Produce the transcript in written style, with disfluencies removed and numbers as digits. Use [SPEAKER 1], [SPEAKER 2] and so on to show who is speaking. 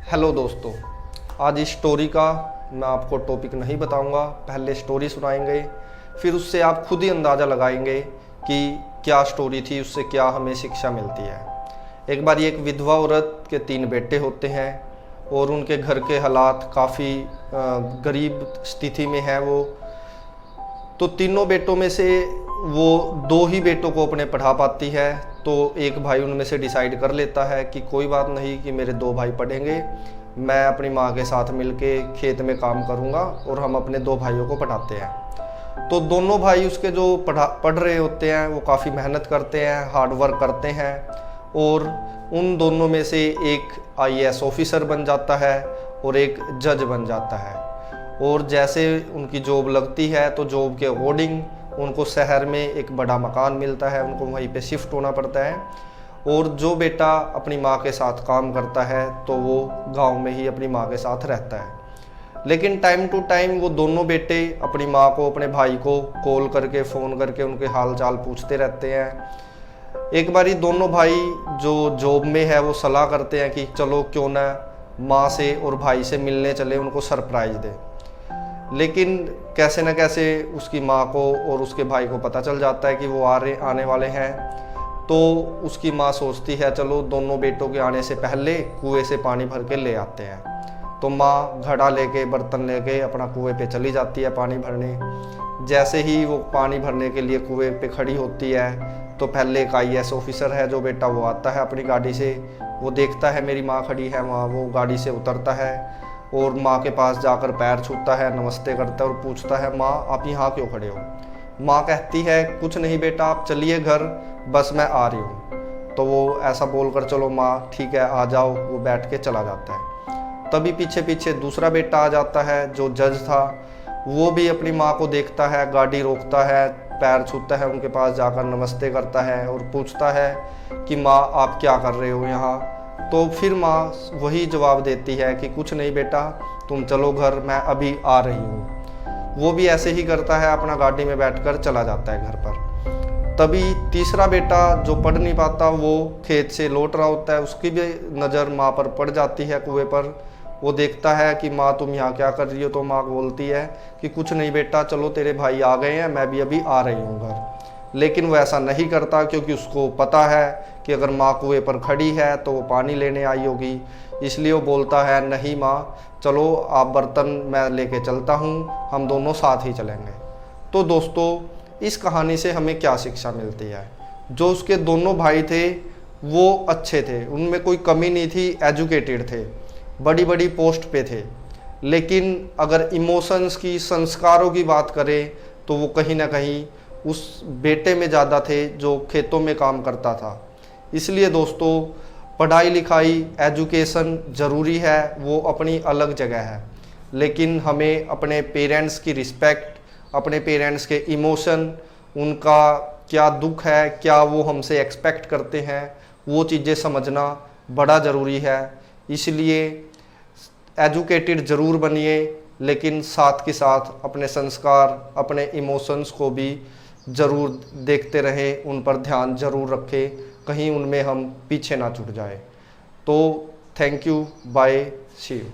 [SPEAKER 1] Hello दोस्तों, आज इस स्टोरी का मैं आपको टॉपिक नहीं बताऊंगा। पहले स्टोरी सुनाएंगे, फिर उससे आप खुद ही अंदाज़ा लगाएंगे कि क्या स्टोरी थी, उससे क्या हमें शिक्षा मिलती है। एक बार एक विधवा औरत के 3 बेटे होते हैं और उनके घर के हालात काफ़ी गरीब स्थिति में है वो। तो तीनों बेटों में से वो 2 ही बेटों को अपने पढ़ा पाती है। तो एक भाई उनमें से डिसाइड कर लेता है कि कोई बात नहीं कि मेरे 2 भाई पढ़ेंगे, मैं अपनी माँ के साथ मिलके खेत में काम करूँगा और हम अपने 2 भाइयों को पढ़ाते हैं। तो दोनों भाई उसके जो पढ़ रहे होते हैं वो काफ़ी मेहनत करते हैं, हार्ड वर्क करते हैं और उन दोनों में से एक IAS ऑफिसर बन जाता है और एक जज बन जाता है। और जैसे उनकी जॉब लगती है तो जॉब के अकॉर्डिंग उनको शहर में एक बड़ा मकान मिलता है, उनको वहीं पे शिफ्ट होना पड़ता है। और जो बेटा अपनी माँ के साथ काम करता है तो वो गांव में ही अपनी माँ के साथ रहता है। लेकिन टाइम टू टाइम वो दोनों बेटे अपनी माँ को, अपने भाई को कॉल करके, फ़ोन करके उनके हाल चाल पूछते रहते हैं। एक बारी दोनों भाई जो जॉब में है वो सलाह करते हैं कि चलो क्यों ना माँ से और भाई से मिलने चले, उनको सरप्राइज़ दें। लेकिन कैसे न कैसे उसकी माँ को और उसके भाई को पता चल जाता है कि वो आने वाले हैं। तो उसकी माँ सोचती है चलो दोनों बेटों के आने से पहले कुएं से पानी भर के ले आते हैं। तो माँ घड़ा लेके, बर्तन लेके अपना कुएं पे चली जाती है पानी भरने। जैसे ही वो पानी भरने के लिए कुएं पे खड़ी होती है तो पहले एक IAS ऑफिसर है जो बेटा, वो आता है अपनी गाड़ी से। वो देखता है मेरी माँ खड़ी है वहाँ, वो गाड़ी से उतरता है और माँ के पास जाकर पैर छूता है, नमस्ते करता है और पूछता है माँ आप यहाँ क्यों खड़े हो। माँ कहती है कुछ नहीं बेटा, आप चलिए घर, बस मैं आ रही हूँ। तो वो ऐसा बोलकर चलो माँ ठीक है आ जाओ, वो बैठ के चला जाता है। तभी पीछे पीछे दूसरा बेटा आ जाता है जो जज था। वो भी अपनी माँ को देखता है, गाड़ी रोकता है, पैर छूता है, उनके पास जाकर नमस्ते करता है और पूछता है कि माँ आप क्या कर रहे हो यहाँ। तो फिर माँ वही जवाब देती है कि कुछ नहीं बेटा, तुम चलो घर, मैं अभी आ रही हूँ। वो भी ऐसे ही करता है, अपना गाड़ी में बैठकर चला जाता है घर पर। तभी तीसरा बेटा जो पढ़ नहीं पाता वो खेत से लौट रहा होता है, उसकी भी नज़र माँ पर पड़ जाती है कुएं पर। वो देखता है कि माँ तुम यहाँ क्या कर रही हो। तो माँ बोलती है कि कुछ नहीं बेटा, चलो तेरे भाई आ गए हैं, मैं भी अभी आ रही हूँ घर। लेकिन वो ऐसा नहीं करता क्योंकि उसको पता है कि अगर माँ कुएं पर खड़ी है तो वो पानी लेने आई होगी। इसलिए वो बोलता है नहीं माँ, चलो आप बर्तन मैं लेके चलता हूँ, हम दोनों साथ ही चलेंगे। तो दोस्तों, इस कहानी से हमें क्या शिक्षा मिलती है? जो उसके दोनों भाई थे वो अच्छे थे, उनमें कोई कमी नहीं थी, एजुकेटेड थे, बड़ी बड़ी पोस्ट पे थे। लेकिन अगर इमोशंस की, संस्कारों की बात करें तो वो कहीं ना कहीं उस बेटे में ज़्यादा थे जो खेतों में काम करता था। इसलिए दोस्तों, पढ़ाई लिखाई, एजुकेशन ज़रूरी है, वो अपनी अलग जगह है। लेकिन हमें अपने पेरेंट्स की रिस्पेक्ट, अपने पेरेंट्स के इमोशन, उनका क्या दुख है, क्या वो हमसे एक्सपेक्ट करते हैं, वो चीज़ें समझना बड़ा ज़रूरी है। इसलिए एजुकेटेड ज़रूर बनिए, लेकिन साथ के साथ अपने संस्कार, अपने इमोशंस को भी ज़रूर देखते रहें, उन पर ध्यान ज़रूर रखें, कहीं उनमें हम पीछे ना छूट जाए। तो thank you, bye, see you.